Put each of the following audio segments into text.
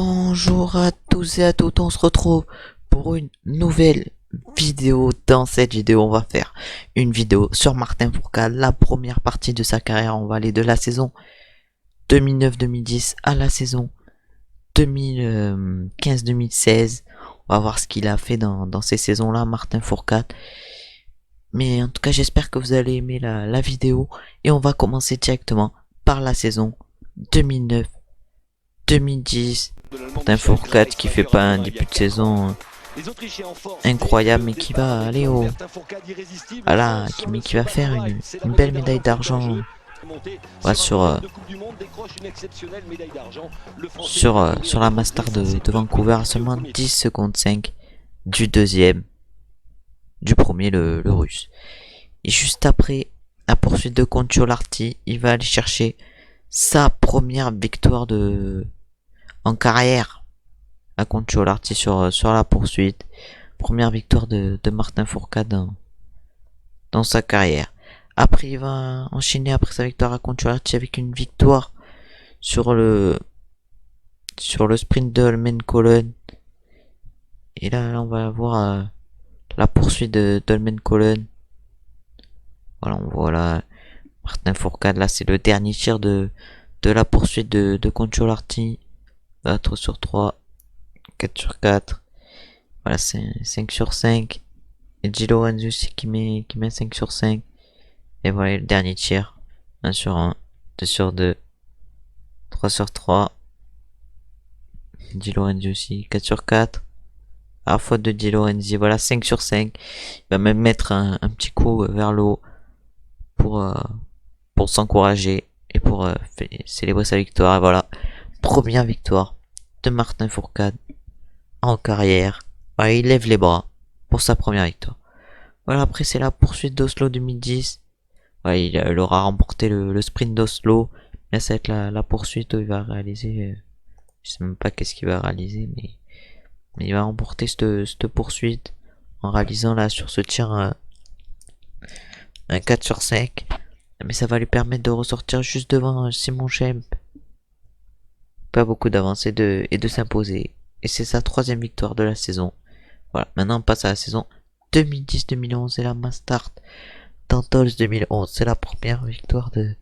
Bonjour à tous et à toutes, on se retrouve pour une nouvelle vidéo. Dans cette vidéo, on va faire une vidéo sur Martin Fourcade, la première partie de sa carrière. On va aller de la saison 2009-2010 à la saison 2015-2016. On va voir ce qu'il a fait dans ces saisons-là, Martin Fourcade. Mais en tout cas, j'espère que vous allez aimer la vidéo. Et on va commencer directement par la saison 2009-2010. Martin Fourcade qui fait pas un début de saison incroyable, mais qui va aller qui va faire une belle médaille d'argent sur la Master de Vancouver, à seulement 10 secondes 5 du deuxième, du premier, le russe. Et juste après la poursuite de Conciolarti, il va aller chercher sa première victoire en carrière à Conciolarti sur la poursuite. Première victoire de Martin Fourcade dans sa carrière. Après, il va enchaîner après sa victoire à Conciolarti avec une victoire sur le sprint de Holmenkollen. Et là, on va avoir la poursuite de Holmenkollen. Voilà, on voit là Martin Fourcade. Là, c'est le dernier tir de la poursuite de Conciolarti. 4 sur 3, 4 sur 4. Voilà, c'est 5 sur 5. Et Di Lorenzo aussi qui met 5 sur 5. Et voilà le dernier tir. 1 sur 1, 2 sur 2, 3 sur 3. Di Lorenzo aussi, 4 sur 4. À la faute de Di Lorenzo, voilà 5 sur 5. Il va même mettre un petit coup vers le haut pour s'encourager et pour célébrer sa victoire. Et voilà, première victoire de Martin Fourcade en carrière. Voilà, il lève les bras pour sa première victoire. Voilà, après c'est la poursuite d'Oslo 2010. Voilà, il aura remporté le sprint d'Oslo. Là, ça va être la poursuite où il va réaliser, je sais même pas qu'est-ce qu'il va réaliser, mais il va remporter cette poursuite en réalisant là sur ce tir un 4 sur 5. Mais ça va lui permettre de ressortir juste devant Simon Schempp. Pas beaucoup d'avance et de s'imposer. Et c'est sa troisième victoire de la saison. Voilà, maintenant on passe à la saison 2010-2011 et la Mastart d'Antols 2011. C'est la première victoire de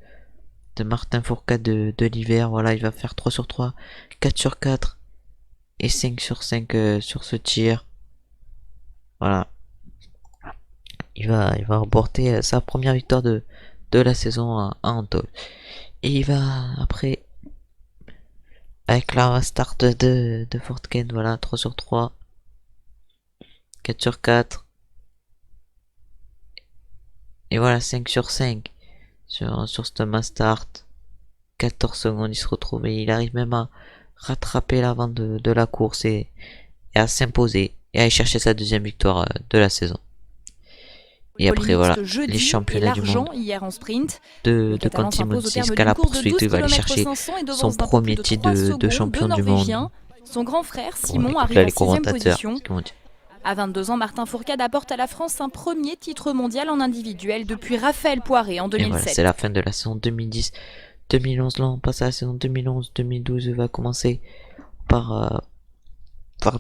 Martin Fourcade de l'hiver. Voilà, il va faire 3 sur 3, 4 sur 4 et 5 sur 5 sur ce tir. Voilà. Il va remporter sa première victoire de la saison à Antols. Et il va après avec la start de Fort Kent, voilà, 3 sur 3, 4 sur 4. Et voilà, 5 sur 5 sur cette Mastart. 14 secondes, il se retrouve et il arrive même à rattraper l'avant de la course et à s'imposer et à aller chercher sa deuxième victoire de la saison. Et après voilà, les championnats du monde hier en sprint. de Conti-Mozzi jusqu'à la poursuite, il va aller chercher son premier titre de champion du monde. Son grand frère Simon Bon, arrive là, en les 6ème commentateurs, position. À 22 ans, Martin Fourcade apporte à la France un premier titre mondial en individuel depuis Raphaël Poiré en 2007. Et voilà, c'est la fin de la saison 2010-2011. Là, on passe à la saison 2011-2012. Il va commencer par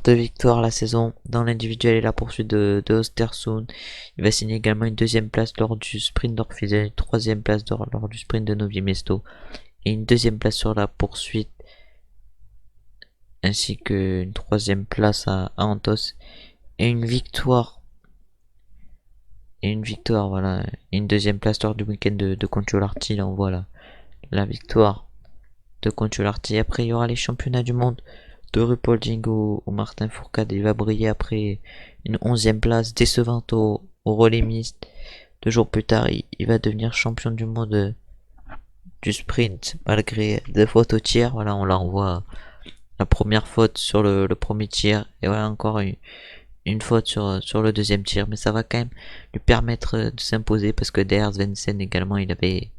2 victoires la saison dans l'individuel et la poursuite de Östersund. Il va signer également une deuxième place lors du sprint d'Orphisen, une troisième place lors du sprint de Novi Mesto et une deuxième place sur la poursuite, ainsi qu'une troisième place à Antos et une victoire, voilà, et une deuxième place lors du week-end de Conciolarti. Là on voit la victoire de Conciolarti. Après il y aura les championnats du monde de Ruhpolding où Martin Fourcade il va briller après une 11ème place décevante au relais mixte. 2 jours plus tard il va devenir champion du monde du sprint malgré des fautes au tir. Voilà, on l'envoie la première faute sur le premier tir et voilà encore une faute sur le deuxième tir, mais ça va quand même lui permettre de s'imposer parce que derrière Svensson également il avait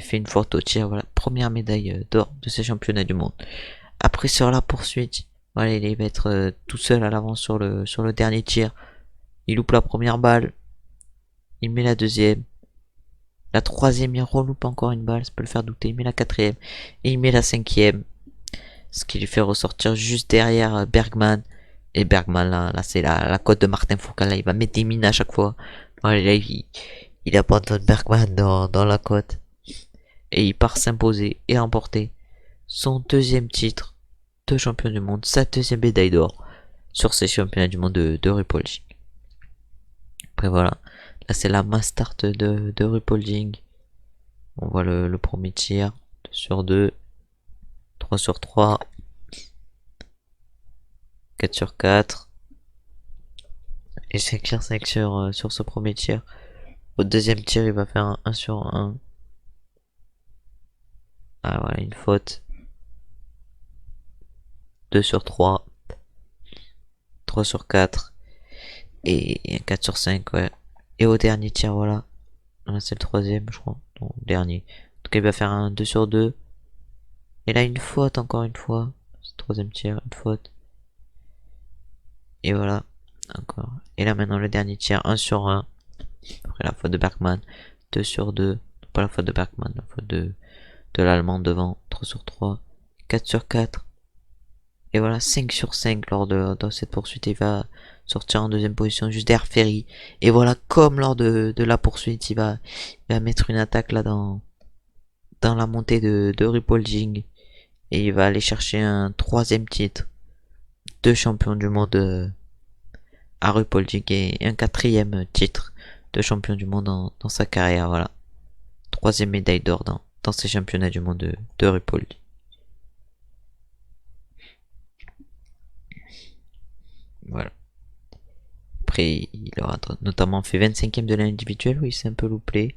fait une faute au tir. Voilà, première médaille d'or de ces championnats du monde. Après sur la poursuite, voilà, il va être tout seul à l'avant sur le dernier tir. Il loupe la première balle, il met la deuxième, la troisième il reloupe encore une balle, ça peut le faire douter, il met la quatrième et il met la cinquième. Ce qui lui fait ressortir juste derrière Bergman. Et Bergman, là c'est la cote de Martin Fourcade. Là, il va mettre des mines à chaque fois. Voilà, là, il abandonne Bergman dans la cote. Et il part s'imposer et remporter son deuxième titre de champion du monde, sa deuxième médaille d'or sur ces championnats du monde de RuPaul'ing. Après voilà, là c'est la mass start de RuPaul'ing. On voit le premier tir, 2 sur 2, 3 sur 3, 4 sur 4, et 5 sur 5 sur ce premier tir. Au deuxième tir, il va faire un 1 sur 1. Ah voilà, une faute. 2 sur 3, 3 sur 4, et un 4 sur 5, ouais. Et au dernier tir, voilà. Là, c'est le troisième, je crois. Non, le dernier. En tout cas, il va faire un 2 sur 2. Et là, une faute, encore une fois. C'est le troisième tir, une faute. Et voilà. Encore. Et là, maintenant, le dernier tir, 1 sur 1. Après la faute de Bergman. 2 sur 2. Pas la faute de Bergman, la faute de l'Allemand devant. 3 sur 3. 4 sur 4. Et voilà, 5 sur 5 lors de cette poursuite. Il va sortir en deuxième position juste derrière Ferry. Et voilà, comme lors de la poursuite, il va mettre une attaque là dans la montée de RuPaul'ing. Et il va aller chercher un troisième titre de champion du monde à RuPaul'ing et un quatrième titre de champion du monde dans sa carrière. Voilà, troisième médaille d'or dans ces championnats du monde de RuPaul'ing. Voilà. Après, il aura notamment fait 25ème de l'individuel où il s'est un peu loupé.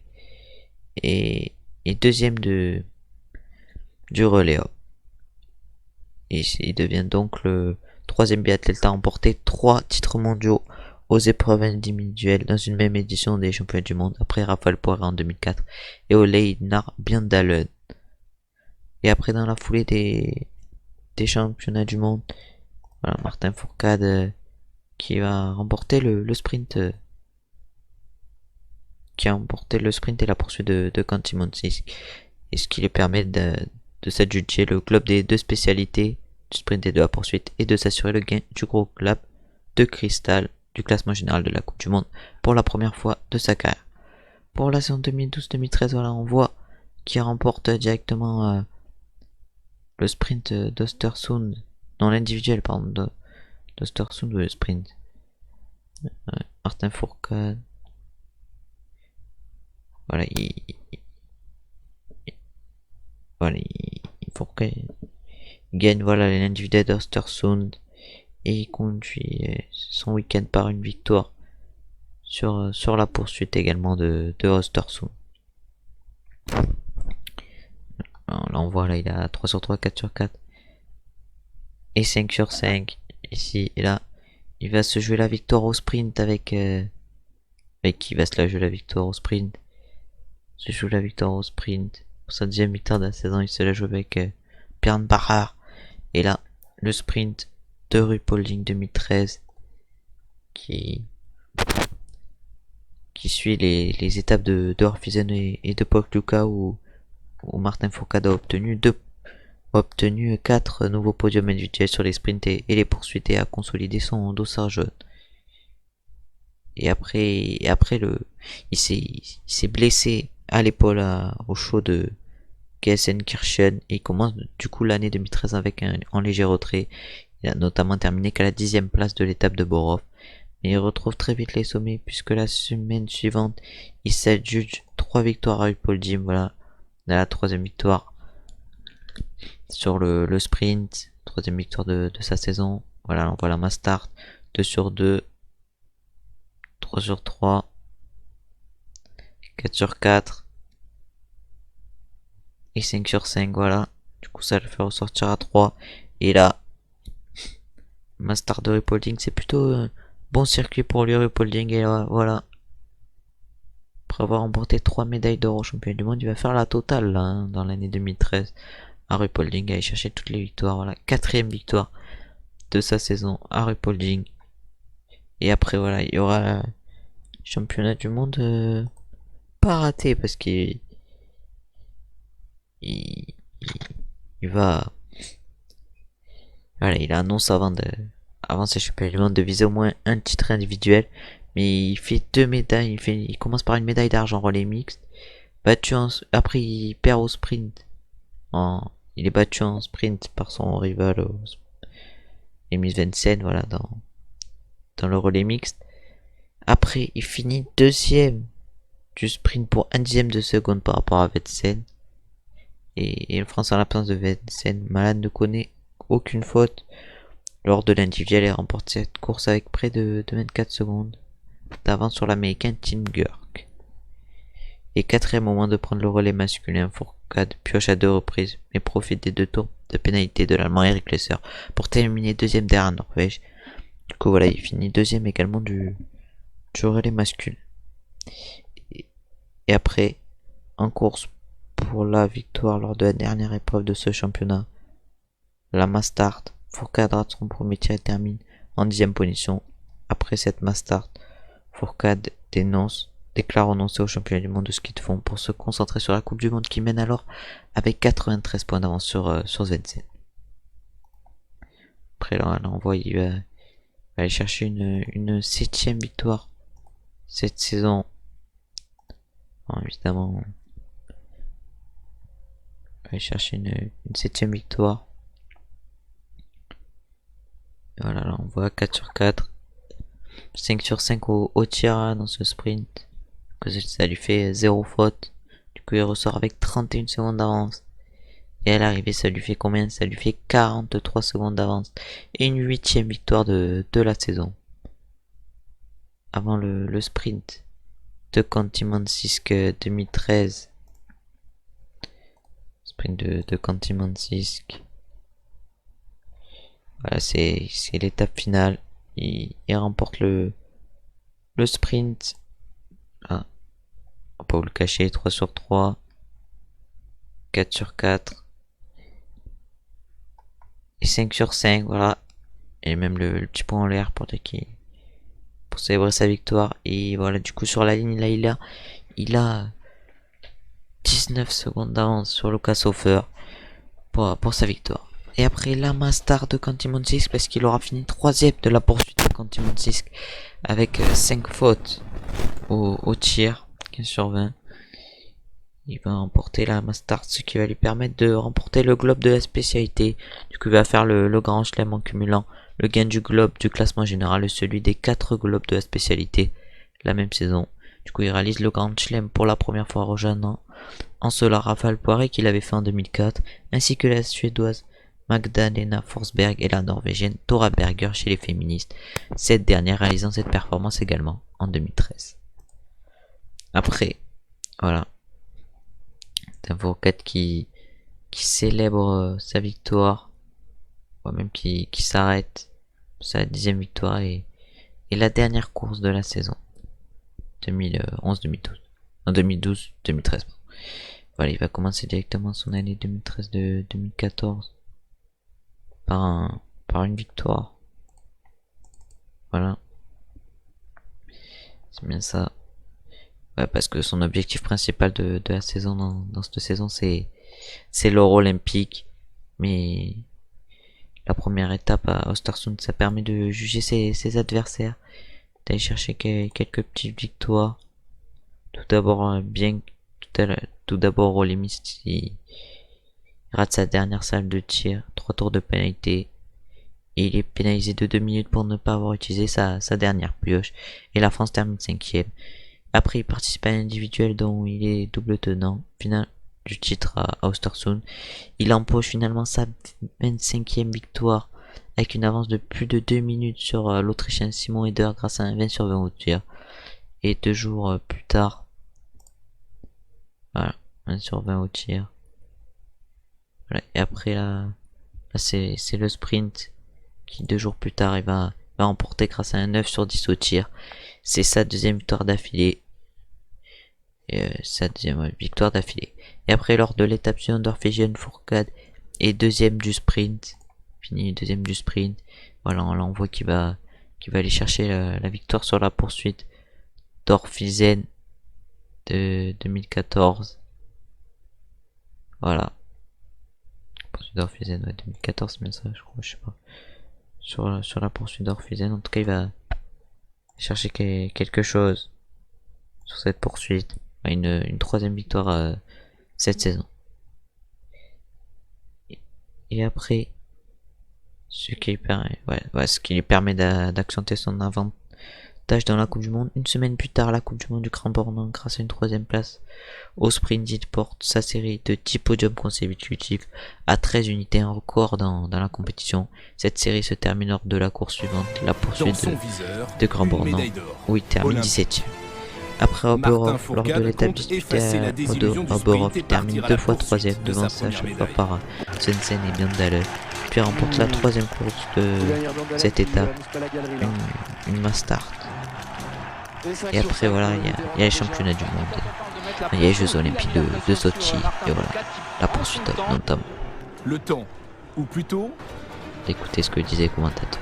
Et deuxième du relais. Et il devient donc le troisième biathlète à remporter 3 titres mondiaux aux épreuves individuelles dans une même édition des championnats du monde après Raphaël Poiré en 2004 et Oleinar Bjørndalen. Et après dans la foulée des championnats du monde, voilà, Martin Fourcade qui va remporter le sprint qui a remporté le sprint et la poursuite de Canty Monsis, et ce qui lui permet de s'adjuger le club des deux spécialités du sprint et de la poursuite et de s'assurer le gain du gros club de cristal du classement général de la Coupe du Monde pour la première fois de sa carrière. Pour la saison 2012-2013, voilà, on voit qu'il remporte directement le sprint d'Östersund, non l'individuel pardon d'Östersund ou le sprint. Martin Fourcade. Voilà, Fourcade gagne voilà l'individuel d'Östersund et il conduit son week-end par une victoire sur la poursuite également de Östersund. Alors là on voit là il a 3 sur 3, 4 sur 4 et 5 sur 5 ici, et là il va se jouer la victoire au sprint avec qui va se la jouer la victoire au sprint. Se joue la victoire au sprint pour sa deuxième victoire de la saison. Il se la joue avec Björn Bahar. Et là le sprint de RuPaul'ing 2013 qui suit les étapes de Orphizen et de Pokljuka où Martin Fourcade a obtenu 4 nouveaux podiums individuels sur les sprints et les poursuites et a consolidé son dossard jaune. Et après il s'est blessé à l'épaule au show de Gelsenkirchen et il commence du coup l'année 2013 avec en léger retrait. Il a notamment terminé qu'à la 10ème place de l'étape de Borov. Mais il retrouve très vite les sommets puisque la semaine suivante il s'adjuge 3 victoires à RuPaul'ing. Voilà, la 3ème victoire sur le sprint, 3ème victoire de sa saison. Voilà, on voit la mass start, 2 sur 2, 3 sur 3, 4 sur 4 et 5 sur 5, voilà. Du coup ça le fait ressortir à 3. Et là, mass start de RuPaul'ing, c'est plutôt bon circuit pour lui RuPaul'ing. Et là, voilà. Après avoir remporté 3 médailles d'or au championnat du monde, il va faire la totale là, hein, dans l'année 2013 à RuPaul'ing, aller chercher toutes les victoires. Voilà, 4ème victoire de sa saison à RuPaul'ing. Et après voilà, il y aura le championnat du monde pas raté parce qu'il il va Voilà, il annonce avant ces championnats du monde de viser au moins un titre individuel. Mais il fait deux médailles. Il commence par une médaille d'argent relais mixte. Après, il perd au sprint. Il est battu en sprint par son rival, Emil Vincent, voilà, dans le relais mixte. Après, il finit deuxième du sprint pour un dixième de seconde par rapport à Vincent. Et le France en l'absence de Vincent, Malade ne connaît aucune faute lors de l'individuel et remporte cette course avec près de 24 secondes d'avance sur l'américain Tim Gurk. Et quatrième au moment de prendre le relais masculin, Fourcade pioche à deux reprises, mais profite des deux tours de pénalité de l'allemand Eric Lesser pour terminer deuxième derrière Norvège. Du coup voilà, il finit deuxième également du relais masculin. Et après, en course pour la victoire lors de la dernière épreuve de ce championnat, la Mastart, Fourcade rate son premier tir et termine en 10e position. Après cette Mastart, Fourcade déclare renoncer au championnat du monde de ski de fond pour se concentrer sur la Coupe du Monde qui mène alors avec 93 points d'avance sur Svensen. Après là, il va aller chercher une 7ème victoire cette saison. Bon, évidemment, il va aller chercher une 7ème victoire. Et voilà, là on voit 4 sur 4. 5 sur 5 au tir dans ce sprint. Ça lui fait 0 faute. Du coup, il ressort avec 31 secondes d'avance. Et à l'arrivée, ça lui fait combien? Ça lui fait 43 secondes d'avance. Et une 8ème victoire de la saison. Avant le sprint de Conti-Mansisk 2013. Sprint de Conti-Mansisk. Voilà, c'est l'étape finale. Il remporte le sprint. Ah, on va pas vous le cacher, 3 sur 3. 4 sur 4. Et 5 sur 5, voilà. Et même le petit point en l'air pour célébrer sa victoire. Et voilà, du coup, sur la ligne, là, il a 19 secondes d'avance sur Lucas Hofer pour sa victoire. Et après, la Mastart de Conti-Mansisk, parce qu'il aura fini 3ème de la poursuite de Conti-Mansisk avec 5 fautes au tir, 15 sur 20. Il va remporter la Mastart, ce qui va lui permettre de remporter le globe de la spécialité. Du coup, il va faire le grand chelem en cumulant le gain du globe du classement général et celui des 4 globes de la spécialité la même saison. Du coup, il réalise le grand chelem pour la première fois rejoignant en cela Raphaël Poiré qu'il avait fait en 2004, ainsi que la suédoise Magdalena Forsberg et la norvégienne Tora Berger chez les féministes, cette dernière réalisant cette performance également en 2013. Après, voilà. C'est un Fourcade qui célèbre sa victoire, ou même qui s'arrête sa 10ème victoire et la dernière course de la saison 2011-2012. En 2012-2013. Voilà, il va commencer directement son année 2013 de 2014 par une victoire. Voilà. C'est bien ça. Ouais, parce que son objectif principal de la saison dans cette saison c'est l'or olympique. Mais la première étape à Östersund, ça permet de juger ses adversaires, d'aller chercher quelques petites victoires. Tout d'abord, tout d'abord, Rolimist, il rate sa dernière salle de tir, 3 tours de pénalité. Et il est pénalisé de 2 minutes pour ne pas avoir utilisé sa dernière pioche. Et la France termine 5ème. Après, il participe à l'individuel dont il est double tenant, final du titre à Östersund. Il empoche finalement sa 25ème victoire avec une avance de plus de 2 minutes sur l'Autrichien Simon Eder grâce à un 20 sur 20 au tir. Et 2 jours plus tard, voilà, 20 sur 20 au tir. Voilà. Et après là c'est le sprint qui 2 jours plus tard il va remporter grâce à un 9 sur 10 au tir. C'est sa deuxième victoire d'affilée. Sa deuxième victoire d'affilée. Et après, lors de l'étape suivante, Norvégienne, Fourcade est deuxième du sprint. Fini deuxième du sprint. Voilà, là on voit qu'il va aller chercher la victoire sur la poursuite d'Orfizen de 2014. Voilà. Poursuite d'Orphizen, ouais, 2014, mais ça, je crois, je sais pas. Sur la poursuite d'Orphizen, en tout cas, il va chercher quelque chose sur cette poursuite. Une troisième victoire cette saison. Et après, ce qui lui permet d'accentuer son avantage dans la Coupe du Monde. Une semaine plus tard, la Coupe du Monde du Grand Bornand, grâce à une troisième place au sprint, il porte sa série de 10 podiums consécutifs à 13 unités, un record dans la compétition. Cette série se termine lors de la course suivante, la poursuite de Grand Bornand, où il termine 17ème. Après Oberhof, lors de l'étape disputée à Oberhof, il termine 2 fois 3ème, devant à chaque fois par Jensen et Björndalen, puis remporte la troisième course de cette étape, une mass start. Et après voilà, il y a les championnats du monde, il y a les Jeux Olympiques de Sochi, et voilà, la poursuite notamment. Le temps, ou plutôt... Écoutez ce que disait le commentateur.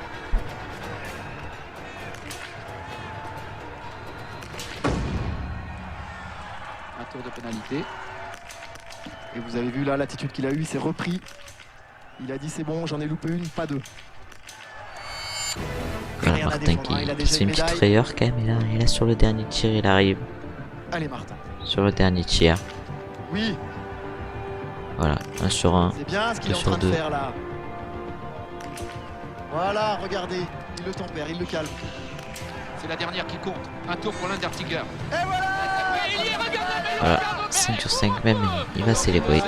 Un tour de pénalité. Et vous avez vu là l'attitude qu'il a eue, il s'est repris. Il a dit c'est bon, j'en ai loupé une, pas deux. Voilà Martin qui se fait une petite frayeur quand même, et là sur le dernier tir il arrive. Allez Martin. Sur le dernier tir. Oui. Voilà, 1 sur 1. C'est bien ce qu'il est en train de faire là. Voilà, regardez, il le tempère, il le calme. C'est la dernière qui compte. Un tour pour l'Undertiger. Et voilà. Voilà, 5 sur 5 même, il va célébrer.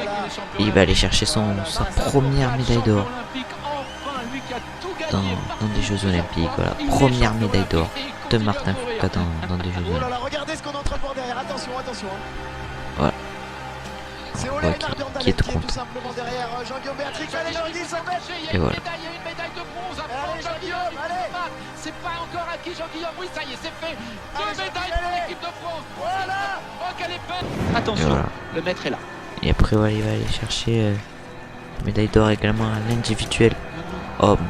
Et il va aller chercher sa première médaille d'or dans des Jeux Olympiques. Voilà, première médaille d'or de Martin Fourcade dans des Jeux Olympiques. Voilà, regardez ce qu'on est en train de voir derrière. Attention, attention. Voilà. C'est Ouais, qui est tout content. simplement derrière Jean-Guillaume Béatrix. Allez, Jean-Guillaume, ça fait. Et voilà. Il y a une médaille de bronze. Allez, Jean-Guillaume, allez. C'est pas encore acquis, Jean-Guillaume. Oui, ça y est, c'est fait. Deux Allez, médailles pour l'équipe de France. Voilà. Oh, quelle est belle. Et Attention, voilà. le maître est là. Et après voilà, il va aller chercher médaille d'or également à l'individuel homme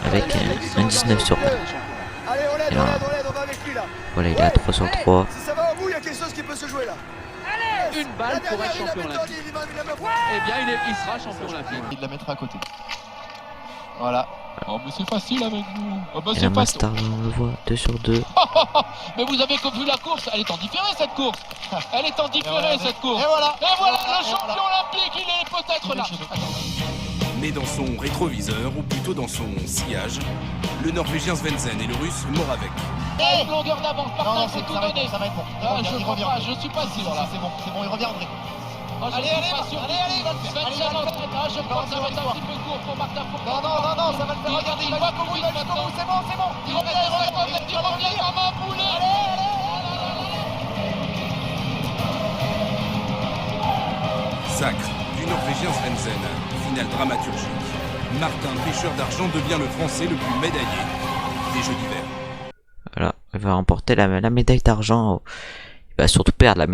avec un 19 sur 1. Allez, on l'aide, on va avec lui là. Voilà, il est à 3 sur 3. Si ça va au bout, il y a quelque chose qui peut se jouer là. Une balle pour être champion olympique. Eh bien, il sera champion olympique. Il la mettra à côté. Voilà. Oh, mais c'est facile avec nous. Oh, bah, Et la Master, on le voit, 2 sur 2. Mais vous avez vu la course, elle est en différé cette course. Elle est en différé cette course. Et voilà. Et voilà, le champion olympique, il est peut-être là. Mais dans son rétroviseur, ou plutôt dans son sillage, le Norvégien Svendsen et le Russe Moravec. Et une longueur d'avance, Martin, faut tout donner. Ça va être bon. Je crois pas, je suis pas sûr là. C'est bon, il reviendrait. Allez, Svendsen en tête. Je crois que ça va être un petit peu court pour Martin Fourcade. Non, ça va le faire. Regardez, il va jusqu'au bout, c'est bon. Il revient comme un boulet. Sacre du Norvégien Svendsen. Finale dramaturgique. Martin, pêcheur d'argent, devient le Français le plus médaillé des Jeux d'hiver. Voilà, il va remporter la médaille d'argent. Il va surtout perdre la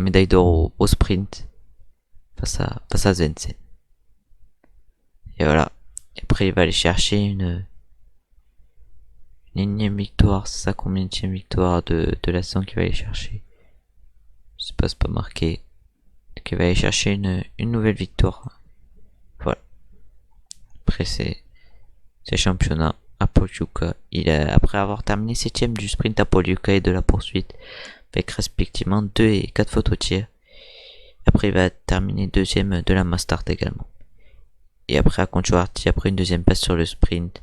médaille d'or au sprint face à Svendsen. Et voilà. Et après, il va aller chercher une énième victoire. C'est sa combienième victoire de la saison qu'il va aller chercher. Je sais pas, c'est pas marqué. Donc il va aller chercher une nouvelle victoire. Voilà. Après ces championnats à Pokljuka, après avoir terminé 7ème du sprint à Pokljuka et de la poursuite avec respectivement 2 et 4 photos tiers. Après il va terminer 2ème de la Mass Start également. Et après à Kontiolahti, après une 2ème place sur le sprint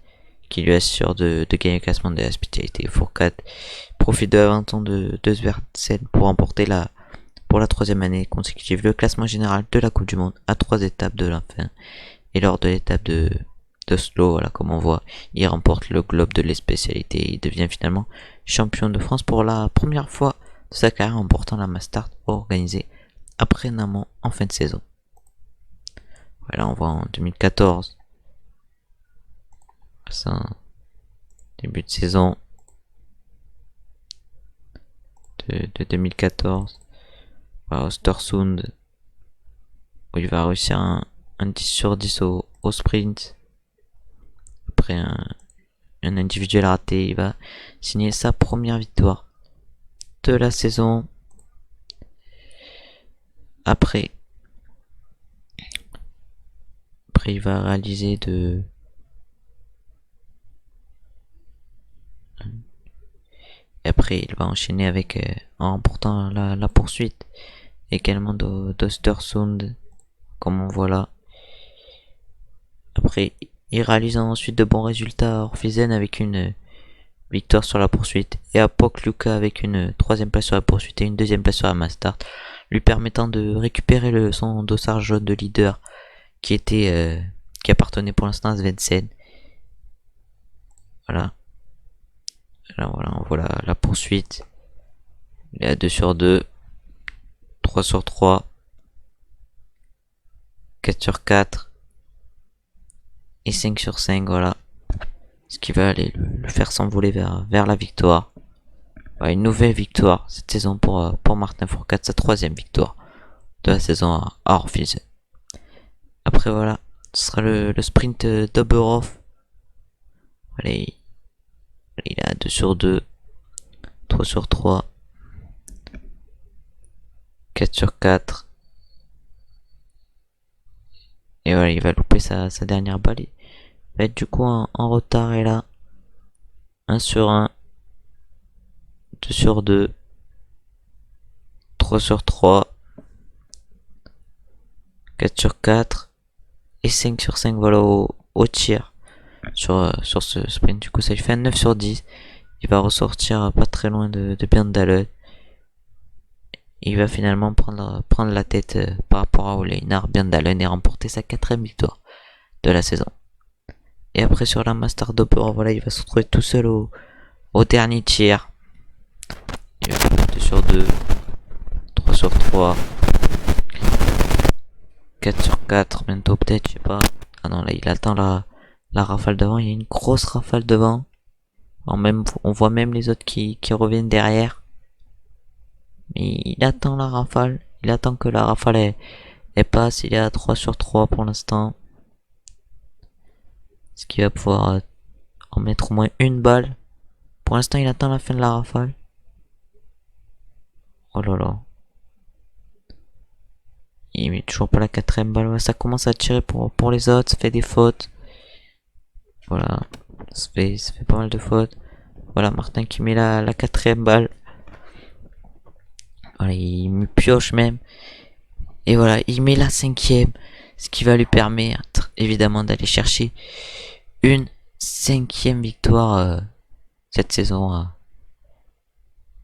qui lui assure de gagner le classement de la spécialité. Fourcade profite de l'avantage de Svendsen pour remporter pour la 3ème année consécutive le classement général de la Coupe du Monde à 3 étapes de la fin. Et lors de l'étape d'Oslo, voilà, comme on voit, il remporte le globe de l'espécialité. Il devient finalement champion de France pour la première fois de sa carrière en remportant la Mass Start organisée après Namon en fin de saison. Voilà, on voit en 2014. C'est un début de saison de 2014. Voilà, Östersund, où il va réussir un 10 sur 10 au sprint. Après un individuel raté, il va signer sa première victoire de la saison. Après Après, il va réaliser de... Et après, il va enchaîner avec... en remportant la poursuite. Également d'Östersund, comme on voit là. Après, il réalise ensuite de bons résultats à Orphizen avec une victoire sur la poursuite. Et à Pokljuka avec une 3ème place sur la poursuite et une 2ème place sur la mass start. Lui permettant de récupérer son dossard jaune de leader qui était... qui appartenait pour l'instant à Svensson. Voilà. Alors voilà, on voit la poursuite. Il est à 2 sur 2. 3 sur 3. 4 sur 4. Et 5 sur 5, voilà. Ce qui va aller le faire s'envoler vers la victoire. Voilà, une nouvelle victoire cette saison pour Martin Fourcade, sa 3ème victoire de la saison à Orphizen. Après voilà, ce sera le sprint d'Oberhof. Allez, il est à 2 sur 2. 3 sur 3. 4 sur 4. Et voilà, il va louper sa dernière balle. Il va être du coup en retard. Et là, 1 sur 1. 2 sur 2. 3 sur 3. 4 sur 4. Et 5 sur 5, voilà, au tir. Sur ce sprint, du coup, ça lui fait un 9 sur 10. Il va ressortir pas très loin de Björndalen. Il va finalement prendre la tête par rapport à Ole Einar Björndalen et remporter sa 4ème victoire de la saison. Et après sur la Master d'Oberhof, voilà, il va se retrouver tout seul au dernier tir. Il va faire 2 sur 2, 3 sur 3, 4 sur 4, bientôt peut-être, je sais pas. Ah non, là il attend la rafale devant, il y a une grosse rafale devant. On voit même les autres qui reviennent derrière. Mais il attend la rafale. Il attend que la rafale elle passe. Il est à 3 sur 3 pour l'instant. Ce qui va pouvoir en mettre au moins une balle. Pour l'instant, il attend la fin de la rafale. Oh là là. Il met toujours pas la 4ème balle. Ouais, ça commence à tirer pour les autres. Ça fait des fautes. Voilà. Ça fait pas mal de fautes. Voilà, Martin qui met la 4ème balle. Voilà, il me pioche même. Et voilà, il met la 5ème. Ce qui va lui permettre, évidemment, d'aller chercher une 5ème victoire cette saison.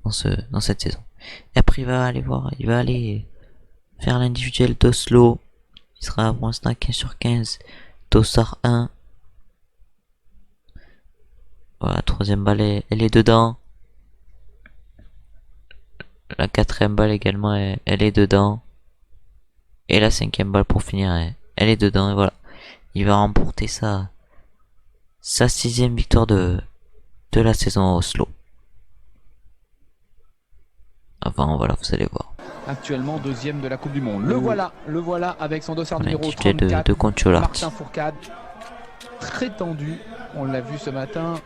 Dans cette saison. Et après, il va aller faire l'individuel d'Oslo. Il sera pour l'instant 15 sur 15. Dossard 1. Voilà, 3ème balle, elle est dedans. La 4ème balle également, elle est dedans. Et la 5ème balle pour finir, elle est dedans. Et voilà, il va remporter sa 6ème victoire de la saison à Oslo. Enfin, voilà, vous allez voir. Actuellement 2ème de la Coupe du Monde. Le voilà avec son dossard numéro L'intitulé 34. de Conchola. Martin Fourcade, très tendu. On l'a vu ce matin.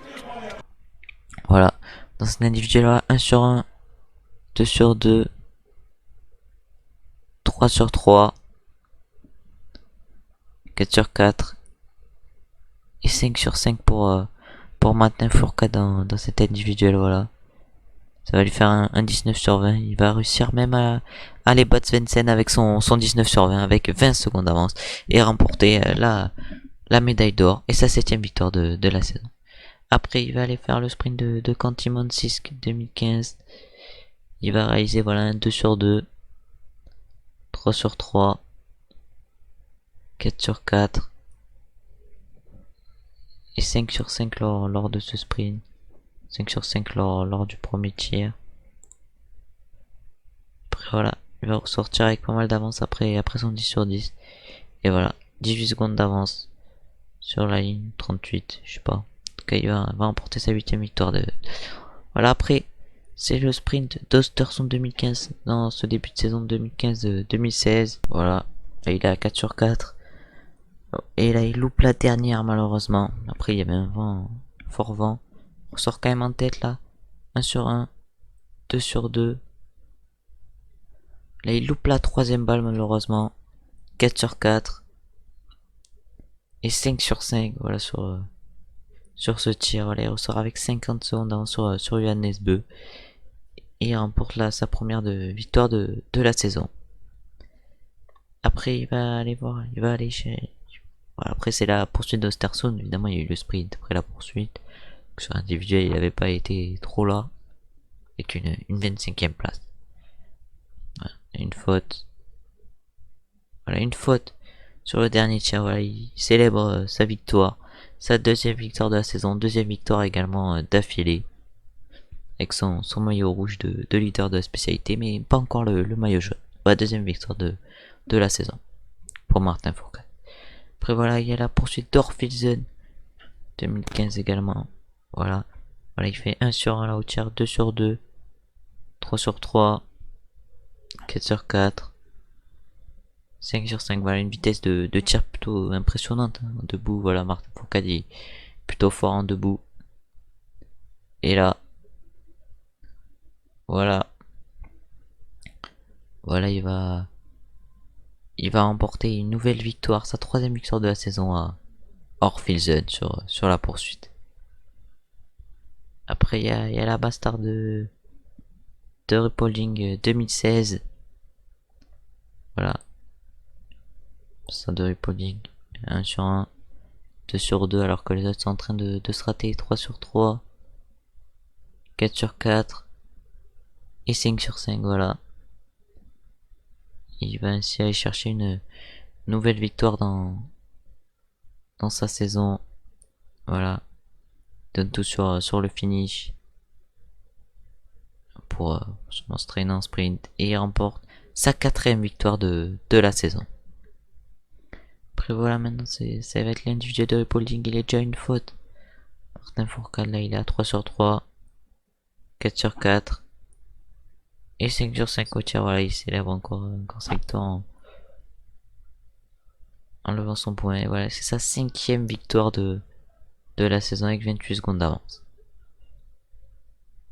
Voilà, dans cet individuel, 1 sur 1. 2 sur 2, 3 sur 3, 4 sur 4 et 5 sur 5 pour Martin Fourcade dans cet individuel. Voilà, ça va lui faire un 19 sur 20. Il va réussir même à aller battre Svensson avec son 19 sur 20 avec 20 secondes d'avance et remporter la médaille d'or et sa 7ème victoire de la saison. Après, il va aller faire le sprint de Khanty-Mansiysk 2015. Il va réaliser voilà un 2 sur 2, 3 sur 3, 4 sur 4 et 5 sur 5 lors de ce sprint. 5 sur 5 lors du premier tir. Après voilà, il va ressortir avec pas mal d'avance après son 10 sur 10. Et voilà, 18 secondes d'avance sur la ligne, 38, je sais pas. En tout cas, il va remporter sa 8ème victoire Voilà, après... C'est le sprint d'Östersund 2015 dans ce début de saison 2015-2016. Voilà, là il est à 4 sur 4. Et là il loupe la dernière malheureusement. Après il y avait un fort vent. On sort quand même en tête là. 1 sur 1, 2 sur 2. Là il loupe la 3ème balle malheureusement. 4 sur 4. Et 5 sur 5, voilà, sur ce tir. Voilà, il ressort avec 50 secondes d'avance sur Johannes Beu. Et il remporte là sa première victoire de la saison. Après, il va aller voir, il va aller chez... Voilà, après, c'est la poursuite d'Ostersund. Évidemment, il y a eu le sprint après la poursuite. Sur individuel, il n'avait pas été trop là. Avec une 25e place. Voilà, une faute. Voilà, une faute sur le dernier tir. Voilà, il célèbre sa victoire. Sa deuxième victoire de la saison. Deuxième victoire également d'affilée. Avec son maillot rouge de leader de la spécialité. Mais pas encore le maillot jaune. Voilà, deuxième victoire de la saison. Pour Martin Fourcade. Après voilà, il y a la poursuite d'Orfilsen. 2015 également. Voilà. Voilà, il fait 1 sur 1 là au tir. 2 sur 2. 3 sur 3. 4 sur 4. 5 sur 5, voilà, une vitesse de tir plutôt impressionnante, hein. Debout, voilà, Martin Fourcade est plutôt fort en debout. Et là, voilà, il va remporter une nouvelle victoire, sa troisième victoire de la saison à Orfilsen sur la poursuite. Après, il y a la bastard de Ruhpolding 2016. Voilà. Ça de Ruhpolding. 1 sur 1. 2 sur 2 alors que les autres sont en train de se rater. 3 sur 3. 4 sur 4. Et 5 sur 5, voilà. Il va ainsi aller chercher une nouvelle victoire dans sa saison. Voilà. Donne tout sur le finish. Pour se traîner en sprint. Et il remporte sa 4ème victoire de la saison. Après voilà, maintenant ça va être l'individuel de Ruhpolding. Il est déjà une faute. Martin Fourcade là, il est à 3 sur 3. 4 sur 4. Et 5 sur 5 au tir. Voilà, il célèbre encore sa victoire en levant son point. Et voilà, c'est sa 5ème victoire de la saison avec 28 secondes d'avance.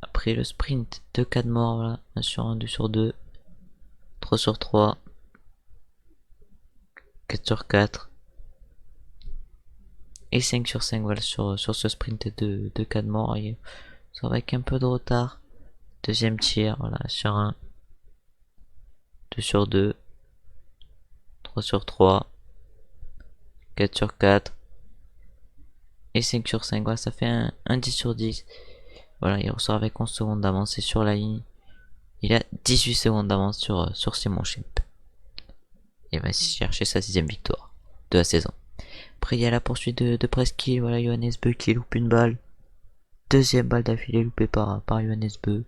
Après le sprint de Cadmore, voilà, 1 sur 1, 2 sur 2, 3 sur 3, 4 sur 4 et 5 sur 5, voilà, sur ce sprint de Cadmore. Et ça va avec un peu de retard. Deuxième tir, voilà, sur 1, 2 sur 2, 3 sur 3, 4 sur 4 et 5 sur 5, voilà, ça fait un 10 sur 10. Voilà, il ressort avec 11 secondes d'avance et sur la ligne, il a 18 secondes d'avance sur Simon Schempp. Et va chercher sa 6ème victoire de la saison. Après, il y a la poursuite de Presqu'île. Voilà, Johannes Beu qui loupe une balle. Deuxième balle d'affilée loupée par Johannes Beu.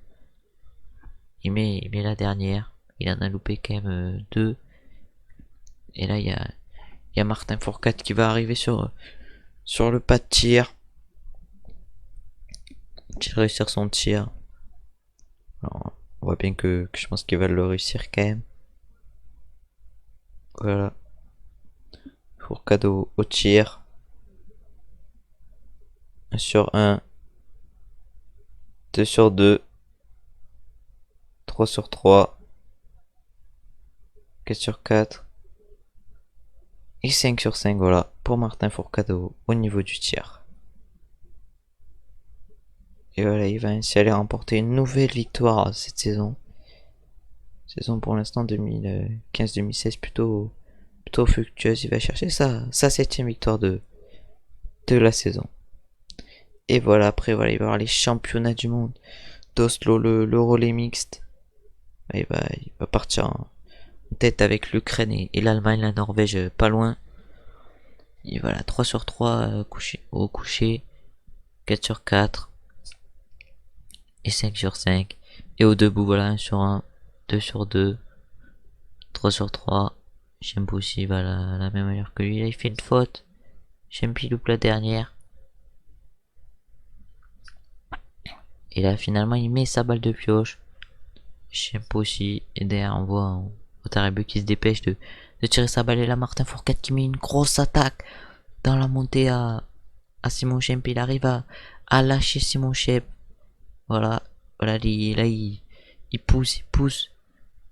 Il met la dernière. Il en a loupé quand même 2. Et là, il y a Martin Fourcade qui va arriver sur le pas de tir. Il va réussir son tir. Alors, on voit bien que je pense qu'il va le réussir quand même. Voilà. Fourcade au tir. 1 sur 1. 2 sur 2. 3 sur 3. 4 sur 4. Et 5 sur 5, voilà, pour Martin Fourcade au niveau du tir. Et voilà, il va ainsi aller remporter une nouvelle victoire cette saison. Saison pour l'instant 2015-2016 plutôt fructueuse. Il va chercher sa 7ème victoire de la saison. Et voilà, après voilà, il va y avoir les championnats du monde d'Oslo, le relais mixte. Il va partir en tête avec l'Ukraine et l'Allemagne, la Norvège pas loin. Et voilà, 3 sur 3 au coucher, 4 sur 4 et 5 sur 5. Et au debout, voilà, 1 sur 1, 2 sur 2, 3 sur 3. Schempp aussi va la même manière que lui. Là, il fait une faute. Schempp loupe la dernière. Et là, finalement, il met sa balle de pioche. Schempp aussi. Et derrière, on voit Otaribu qui se dépêche de tirer sa balle. Et là, Martin Fourcade qui met une grosse attaque dans la montée à Simon Schempp. Il arrive à lâcher Simon Schempp. Voilà, là, il pousse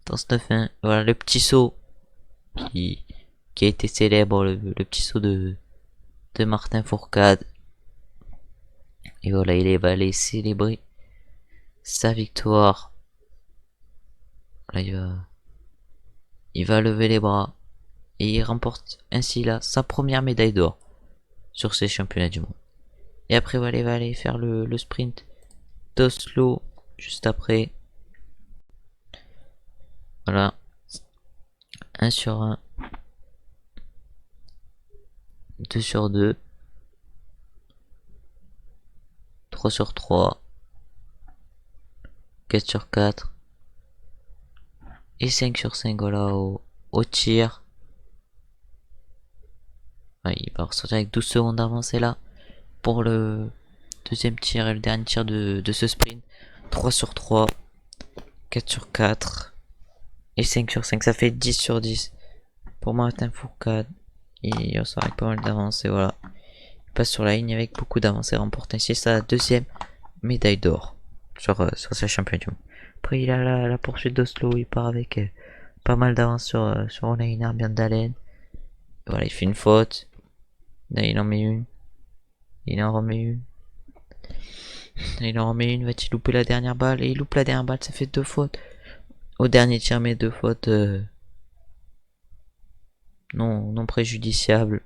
dans ce 9-1. Voilà, le petit saut qui a été célèbre, le petit saut de de Martin Fourcade. Et voilà, va aller célébrer sa victoire. Là, il va lever les bras. Et il remporte ainsi là sa première médaille d'or sur ces championnats du monde. Et après, voilà, il va aller faire le sprint d'Oslo juste après. Voilà. 1 sur 1. 2 sur 2. 3 sur 3. 4 sur 4. Et 5 sur 5, voilà, au tir. Ouais, il va ressortir avec 12 secondes d'avance là. Pour le deuxième tir et le dernier tir de ce sprint. 3 sur 3. 4 sur 4. Et 5 sur 5, ça fait 10 sur 10. Pour Martin Fourcade. Il ressort avec pas mal d'avance et voilà. Il passe sur la ligne avec beaucoup d'avance et remporte ainsi sa deuxième médaille d'or sur sa championnat du monde. Après il a la poursuite d'Oslo, il part avec pas mal d'avance sur Einar Bjørndalen. Voilà, il fait une faute. Là il en met une. Il en remet une. Il en remet une, va-t-il louper la dernière balle? Et il loupe la dernière balle, ça fait 2 fautes. Au dernier tir, mais 2 fautes non préjudiciables.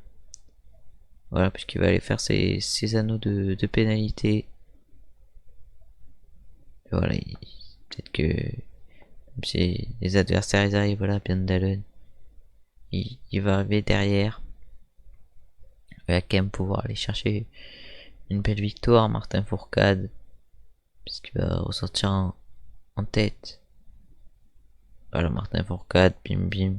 Voilà, puisqu'il va aller faire ses anneaux de pénalité. Et voilà, peut-être que même si les adversaires ils arrivent, voilà, Bjørndalen, il va arriver derrière. Il va quand même pouvoir aller chercher une belle victoire, Martin Fourcade, puisqu'il va ressortir en tête. Voilà, Martin Fourcade, bim bim.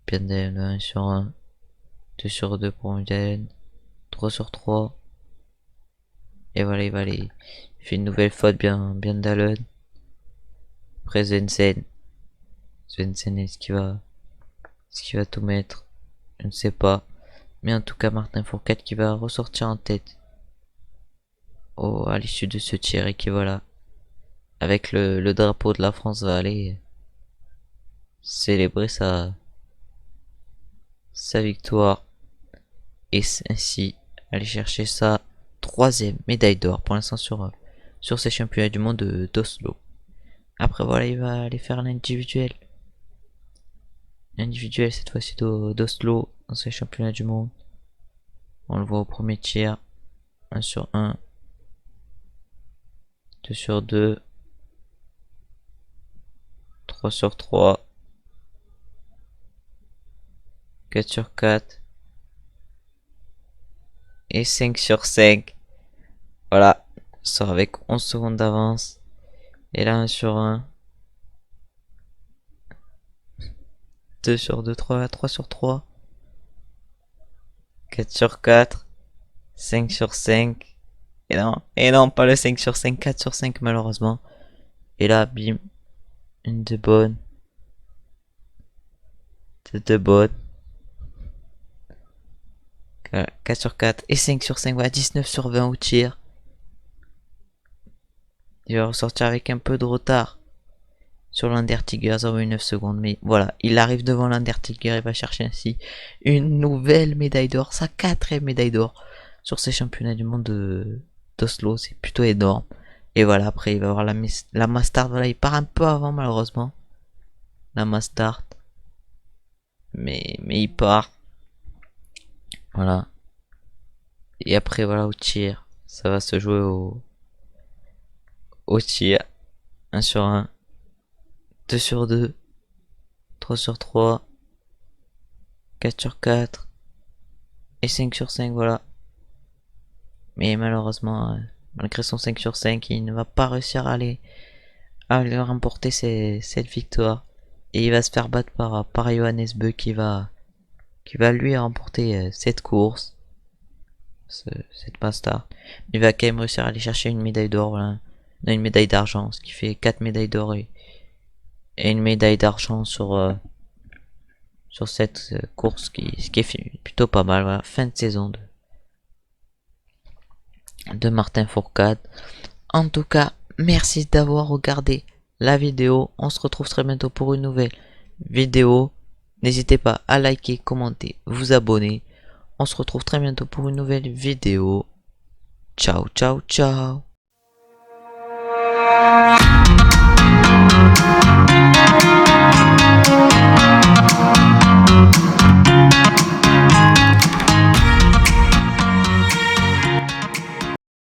Bjørndalen 1 sur 1. 2 sur 2 pour Bjørndalen. 3 sur 3. Et voilà, il fait une nouvelle faute, Bjørndalen. Après Svendsen. Svendsen, est-ce qu'il va tout mettre? Je ne sais pas. Mais en tout cas, Martin Fourcade qui va ressortir en tête. À l'issue de ce tir et qui voilà. Avec le drapeau de la France va aller célébrer sa victoire. Et ainsi aller chercher sa 3e médaille d'or pour l'instant sur ces championnats du monde d'Oslo. Après voilà, il va aller faire l'individuel. L'individuel cette fois-ci d'Oslo dans ces championnats du monde. On le voit au premier tir. 1 sur 1. 2 sur 2. 3 sur 3. 4 sur 4. Et 5 sur 5. Voilà. Sort avec 11 secondes d'avance. Et là 1 sur 1. 2 sur 2, 3 sur 3. 4 sur 4. 5 sur 5. Et non, pas le 5 sur 5. 4 sur 5 malheureusement. Et là, bim. Une de bonne. Deux bonnes. 4 sur 4 et 5 sur 5. Voilà, 19 sur 20 au tir. Il va ressortir avec un peu de retard sur l'Undertiger, 0,9 secondes. Mais voilà, il arrive devant l'Undertiger. Il va chercher ainsi une nouvelle médaille d'or. Sa 4e médaille d'or sur ces championnats du monde d'Oslo. C'est plutôt énorme. Et voilà, après il va avoir la Mastart. Voilà, il part un peu avant malheureusement. La Mastart. Mais il part. Voilà. Et après voilà, au tir. Ça va se jouer au tir. 1 sur 1. 2 sur 2. 3 sur 3. 4 sur 4. Et 5 sur 5, voilà. Mais malheureusement, malgré son 5 sur 5, il ne va pas réussir à aller remporter cette victoire. Et il va se faire battre par Johannes Bö qui va lui remporter cette course. Cette Mastart. Il va quand même réussir à aller chercher une médaille d'or, voilà. Non, une médaille d'argent, ce qui fait 4 médailles d'or et une médaille d'argent sur cette course, ce qui est plutôt pas mal. Voilà. Fin de saison de Martin Fourcade. En tout cas, merci d'avoir regardé la vidéo. On se retrouve très bientôt pour une nouvelle vidéo. N'hésitez pas à liker, commenter, vous abonner. On se retrouve très bientôt pour une nouvelle vidéo. Ciao, ciao, ciao.